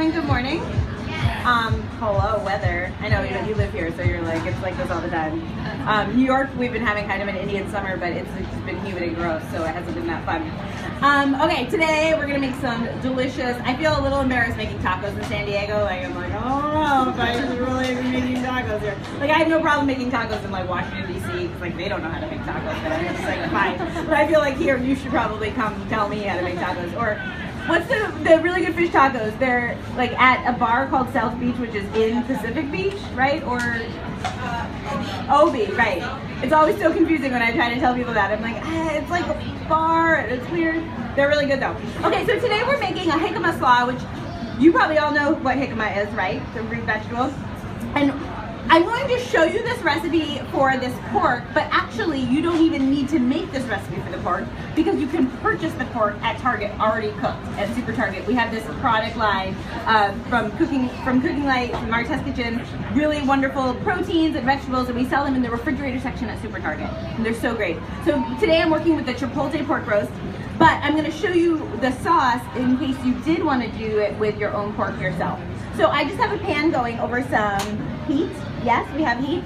Good morning. Hello, weather. I know you live here, so you're like, it's like this all the time. New York, we've been having kind of an Indian summer, but it's been humid and gross, so it hasn't been that fun. Okay, today we're gonna make some delicious, I feel a little embarrassed making tacos in San Diego. Like, I'm like, I don't know if I should really be making tacos here. Like, I have no problem making tacos in like Washington, D.C., because like they don't know how to make tacos there. It's like, fine. But I feel like here, you should probably come tell me how to make tacos. Or, what's the really good fish tacos? They're like at a bar called South Beach, which is in Pacific Beach, right? Or Obi, right? It's always so confusing when I try to tell people that. I'm like, it's like a bar, it's weird. They're really good though. Okay, so today we're making a jicama slaw, which you probably all know what jicama is, right? The root vegetables. And I'm going to show you this recipe for this pork, but actually you don't even need to make this recipe for the pork because you can purchase the pork at Target already cooked at Super Target. We have this product line from Cooking Light, from our test kitchen, really wonderful proteins and vegetables, and we sell them in the refrigerator section at Super Target, and they're so great. So today I'm working with the chipotle pork roast, but I'm going to show you the sauce in case you did want to do it with your own pork yourself. So I just have a pan going over some heat. Yes, we have heat.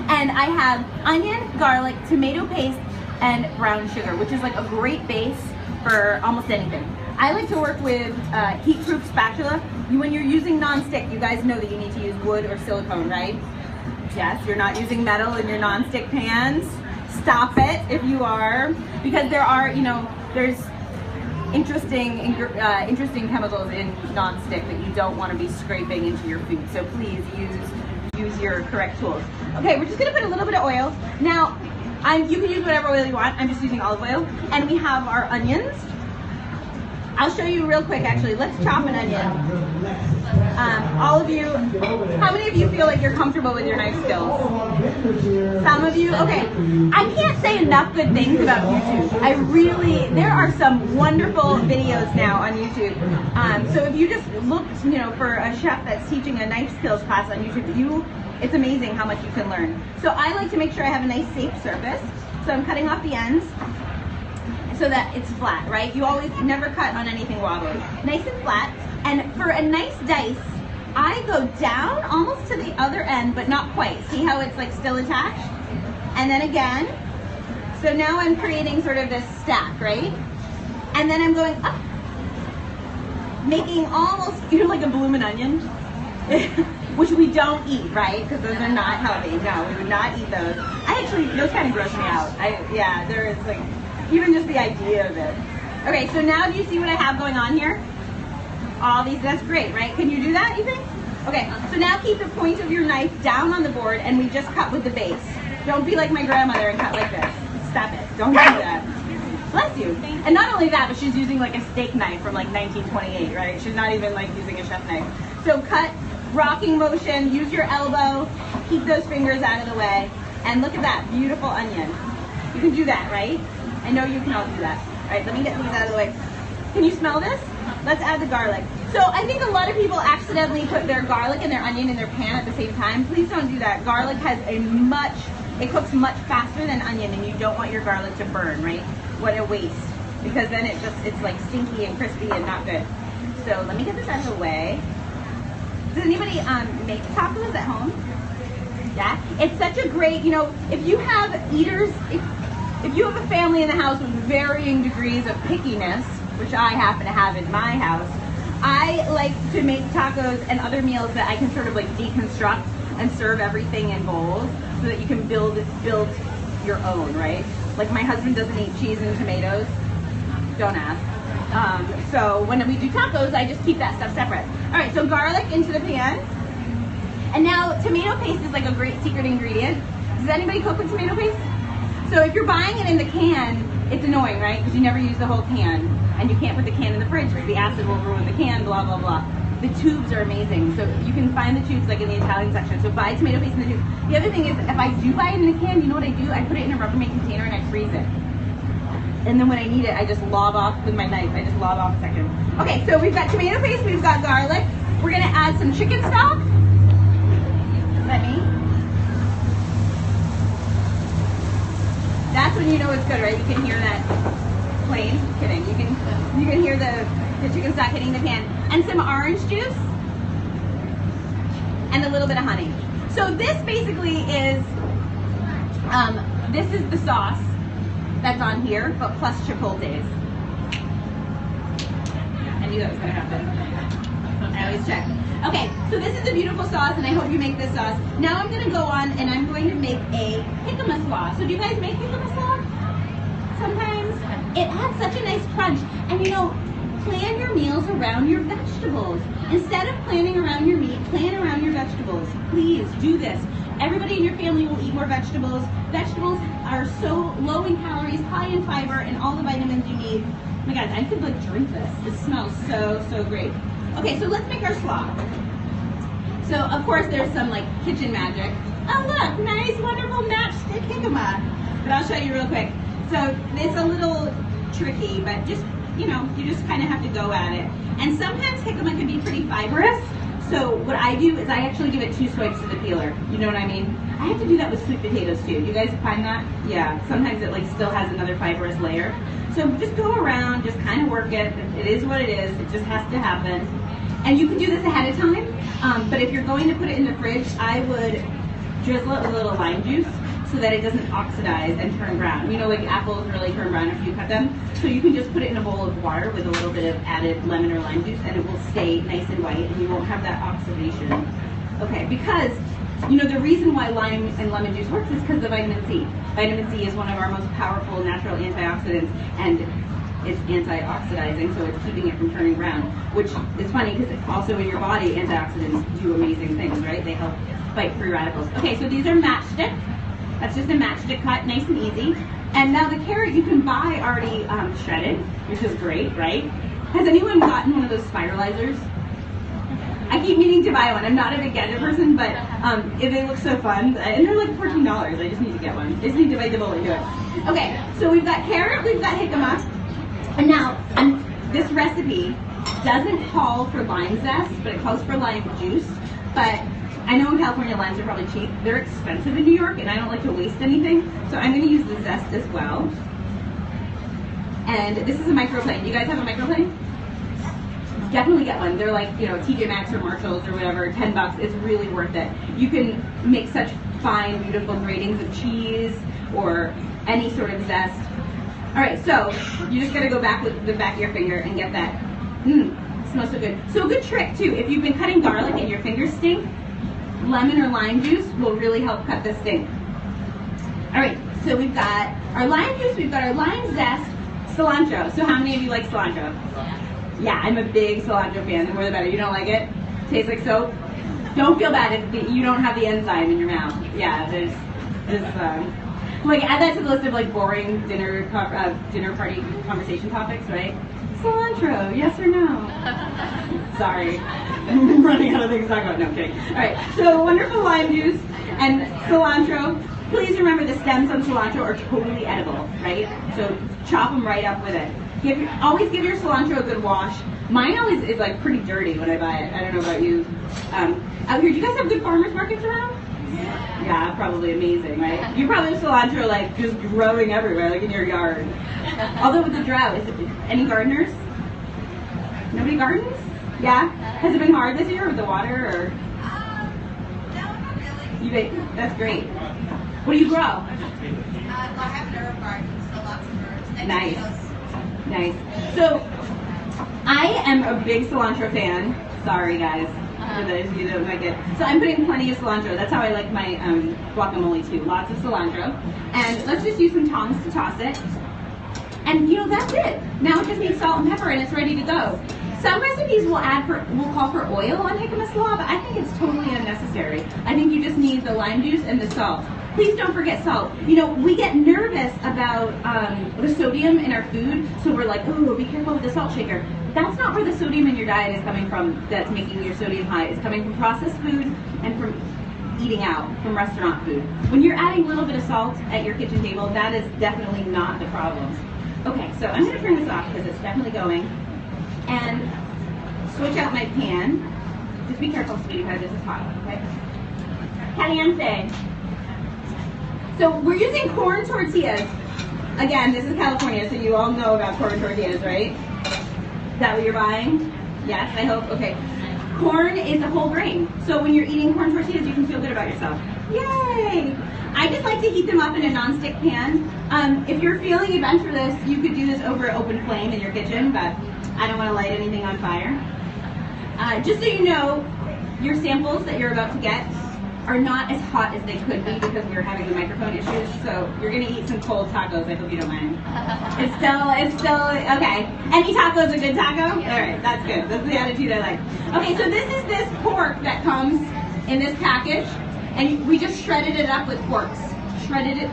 And I have onion, garlic, tomato paste, and brown sugar, which is like a great base for almost anything. I like to work with heat-proof spatula. When you're using non-stick, you guys know that you need to use wood or silicone, right? Yes, you're not using metal in your non-stick pans. Stop it if you are, because there are, there's interesting chemicals in non-stick that you don't want to be scraping into your food. So please use your correct tools. Okay, we're just gonna put a little bit of oil. Now, you can use whatever oil you want. I'm just using olive oil. And we have our onions. I'll show you real quick, actually. Let's chop an onion. All of you, how many of you feel like you're comfortable with your knife skills? Some of you? Okay. I can't say enough good things about YouTube. There are some wonderful videos now on YouTube. So if you just look, for a chef that's teaching a knife skills class on YouTube, it's amazing how much you can learn. So I like to make sure I have a nice safe surface. So I'm cutting off the ends so that it's flat, right? You always never cut on anything wobbly. Nice and flat. And for a nice dice, I go down almost to the other end, but not quite. See how it's like still attached? And then again. So now I'm creating sort of this stack, right? And then I'm going up, making almost like a bloomin' onion, which we don't eat, right? Because those are not healthy. No, we would not eat those. Those kind of gross me out. There is like, even just the idea of it. Okay, so now do you see what I have going on here? All these, that's great, right? Can you do that, you think? Okay, so now keep the point of your knife down on the board and we just cut with the base. Don't be like my grandmother and cut like this. Stop it, don't do that. Bless you. And not only that, but she's using like a steak knife from like 1928, right? She's not even like using a chef knife. So cut, rocking motion, use your elbow, keep those fingers out of the way, and look at that beautiful onion. You can do that, right? I know you can all do that. All right, let me get these out of the way. Can you smell this? Let's add the garlic. So I think a lot of people accidentally put their garlic and their onion in their pan at the same time. Please don't do that. Garlic has it cooks much faster than onion, and you don't want your garlic to burn, right? What a waste. Because then it's like stinky and crispy and not good. So let me get this out of the way. Does anybody make tacos at home? Yeah? It's such a great, if you have eaters, if you have a family in the house with varying degrees of pickiness, which I happen to have in my house, I like to make tacos and other meals that I can sort of like deconstruct and serve everything in bowls so that you can build your own, right? Like my husband doesn't eat cheese and tomatoes. Don't ask. So when we do tacos, I just keep that stuff separate. All right, so garlic into the pan. And now tomato paste is like a great secret ingredient. Does anybody cook with tomato paste? So if you're buying it in the can, it's annoying, right? Because you never use the whole can, and you can't put the can in the fridge because the acid will ruin the can, blah, blah, blah. The tubes are amazing. So you can find the tubes like in the Italian section. So buy tomato paste in the tube. The other thing is, if I do buy it in a can, you know what I do? I put it in a Rubbermaid container and I freeze it. And then when I need it, I just lob off with my knife. I just lob off a section. Okay, so we've got tomato paste, we've got garlic. We're gonna add some chicken stock. Let me. That's when you know it's good, right? You can hear that plane. Kidding. You can hear the chicken stock hitting the pan. And some orange juice. and a little bit of honey. So this basically is, this is the sauce that's on here, but plus chipotles. I knew that was gonna happen. I always check. Okay, so this is a beautiful sauce, and I hope you make this sauce. Now I'm gonna go on and I'm going to make a jicama slaw. So do you guys make jicama slaw? Sometimes. It adds such a nice crunch. And you know, plan your meals around your vegetables. Instead of planning around your meat, plan around your vegetables. Please do this. Everybody in your family will eat more vegetables. Vegetables are so low in calories, high in fiber, and all the vitamins you need. Oh my God, I could like drink this. It smells so, so great. Okay, so let's make our slaw. So of course there's some like kitchen magic. Oh look, nice, wonderful matchstick jicama. But I'll show you real quick. So it's a little tricky, but just, you know, you just kind of have to go at it. And sometimes jicama can be pretty fibrous. So what I do is I actually give it 2 swipes of the peeler. You know what I mean? I have to do that with sweet potatoes too. Do you guys find that? Yeah, sometimes it like still has another fibrous layer. So just go around, just kind of work it. It is what it is. It just has to happen. And you can do this ahead of time. But if you're going to put it in the fridge, I would drizzle it with a little lime juice so that it doesn't oxidize and turn brown. You know, like apples really turn brown after you cut them. So you can just put it in a bowl of water with a little bit of added lemon or lime juice, and it will stay nice and white, and you won't have that oxidation. Okay, because, you know, the reason why lime and lemon juice works is because of the vitamin C. Vitamin C is one of our most powerful natural antioxidants, and it's antioxidizing, so it's keeping it from turning brown, which is funny because also in your body, antioxidants do amazing things, right? They help fight free radicals. Okay, so these are matchstick. That's just a matchstick cut, nice and easy. And now the carrot you can buy already shredded, which is great, right? Has anyone gotten one of those spiralizers? I keep meaning to buy one. I'm not a big gadget person, but if they look so fun, and they're like $14. I just need to get one. I just need to bite the bullet and do it. Okay, so we've got carrot, we've got jicama. And now, this recipe doesn't call for lime zest, but it calls for lime juice. But I know in California limes are probably cheap. They're expensive in New York, and I don't like to waste anything. So I'm going to use the zest as well. And this is a microplane. Do you guys have a microplane? Definitely get one. They're like, you know, TJ Maxx or Marshalls or whatever, $10. It's really worth it. You can make such fine, beautiful gratings of cheese or any sort of zest. All right, so you just gotta go back with the back of your finger and get that. It smells so good. So a good trick too, if you've been cutting garlic and your fingers stink, lemon or lime juice will really help cut the stink. All right, so we've got our lime juice, we've got our lime zest, cilantro. So how many of you like cilantro? Yeah, I'm a big cilantro fan. The more the better. You don't like it? Tastes like soap? Don't feel bad if you don't have the enzyme in your mouth. Yeah, there's like add that to the list of like boring dinner party conversation topics, right? Cilantro, yes or no? Sorry, I'm running out of things to talk about. No, I'm kidding. All right, so wonderful lime juice and cilantro. Please remember the stems on cilantro are totally edible, right? So chop them right up with it. Always give your cilantro a good wash. Mine always is like pretty dirty when I buy it. I don't know about you. Out here, do you guys have good farmers markets around? Yeah, probably amazing, right? You probably have cilantro like just growing everywhere, like in your yard. Although with the drought, any gardeners? Nobody gardens? Yeah? Has it been hard this year with the water or? No, not really. That's great. What do you grow? I have an herb garden, so lots of herbs. And Nice. tomatoes. Nice. So, I am a big cilantro fan. Sorry, guys. For those of you that don't like it. So I'm putting plenty of cilantro. That's how I like my guacamole too. Lots of cilantro. And let's just use some tongs to toss it. And you know, that's it. Now it just needs salt and pepper and it's ready to go. Some recipes will call for oil on jicama slaw, but I think it's totally unnecessary. I think you just need the lime juice and the salt. Please don't forget salt. You know, we get nervous about the sodium in our food, so we're like, oh, be careful with the salt shaker. That's not where the sodium in your diet is coming from that's making your sodium high. It's coming from processed food and from eating out, from restaurant food. When you're adding a little bit of salt at your kitchen table, that is definitely not the problem. Okay, so I'm going to turn this off because it's definitely going. And switch out my pan. Just be careful, sweetie, because this is hot, okay? Caliente. So we're using corn tortillas. Again, this is California, so you all know about corn tortillas, right? Is that what you're buying? Yes, I hope. Okay. corn is a whole grain. So when you're eating corn tortillas, you can feel good about yourself. Yay! I just like to heat them up in a non-stick pan. If you're feeling adventurous, you could do this over an open flame in your kitchen, but I don't want to light anything on fire. Just so you know, your samples that you're about to get are not as hot as they could be because we were having the microphone issues. So you're gonna eat some cold tacos. I hope you don't mind. It's still okay. Any taco is a good taco. All right, that's good. That's the attitude I like. Okay, so this is this pork that comes in this package, and we just shredded it up with quarks. Shredded it.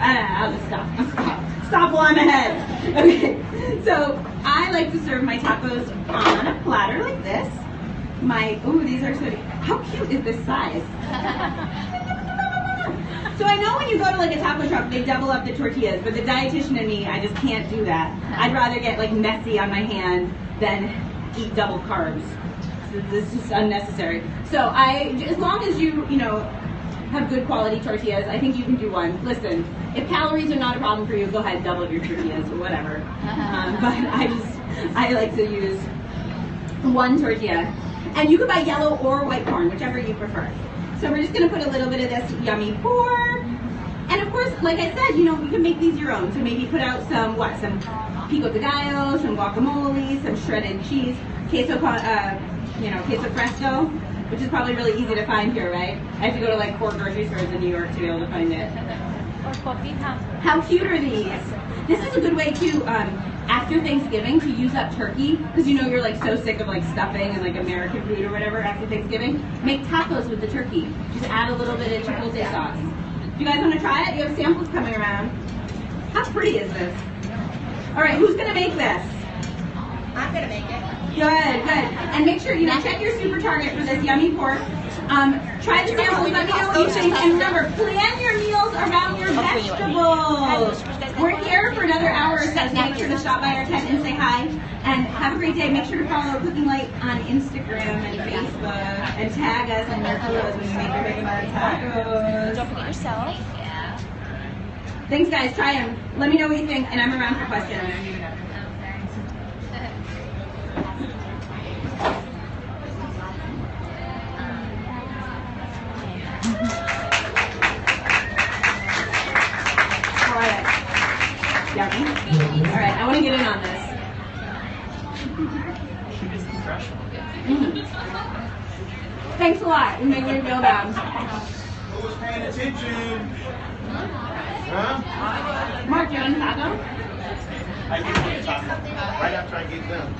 I'll just stop while I'm ahead. Okay, so I like to serve my tacos on a platter like this. These are so, how cute is this size? So I know when you go to like a taco truck, they double up the tortillas, but the dietitian in me, I just can't do that. I'd rather get like messy on my hand than eat double carbs. This is just unnecessary. So as long as you have good quality tortillas, I think you can do one. Listen, if calories are not a problem for you, go ahead, double your tortillas or whatever. But I like to use one tortilla. And you can buy yellow or white corn, whichever you prefer. So we're just gonna put a little bit of this yummy pork. And of course, like I said, you can make these your own. So maybe put out some pico de gallo, some guacamole, some shredded cheese, queso fresco, which is probably really easy to find here, right? I have to go to like 4 grocery stores in New York to be able to find it. How cute are these? This is a good way to, after Thanksgiving, to use up turkey, because you're like so sick of like stuffing and like American food or whatever after Thanksgiving. Make tacos with the turkey. Just add a little bit of chipotle sauce. Do you guys want to try it? You have samples coming around. How pretty is this? All right, who's gonna make this? I'm gonna make it. Good. And make sure, check your Super Target for this yummy pork. Try the samples, let me know what you think. And remember, plan your meals around your vegetables. We're here for another hour or so, so make sure to stop by our tent and say hi. And have a great day. Make sure to follow Cooking Light on Instagram and Facebook. And tag us in your photos when you make your big tacos. Don't forget yourself. Thanks, guys. Try them. Let me know what you think, and I'm around for questions. Yummy. All right, I want to get in on this. Thanks a lot. You make me feel bad. Who was paying attention? Huh? Mark, you want a taco? I get one taco right after I get done.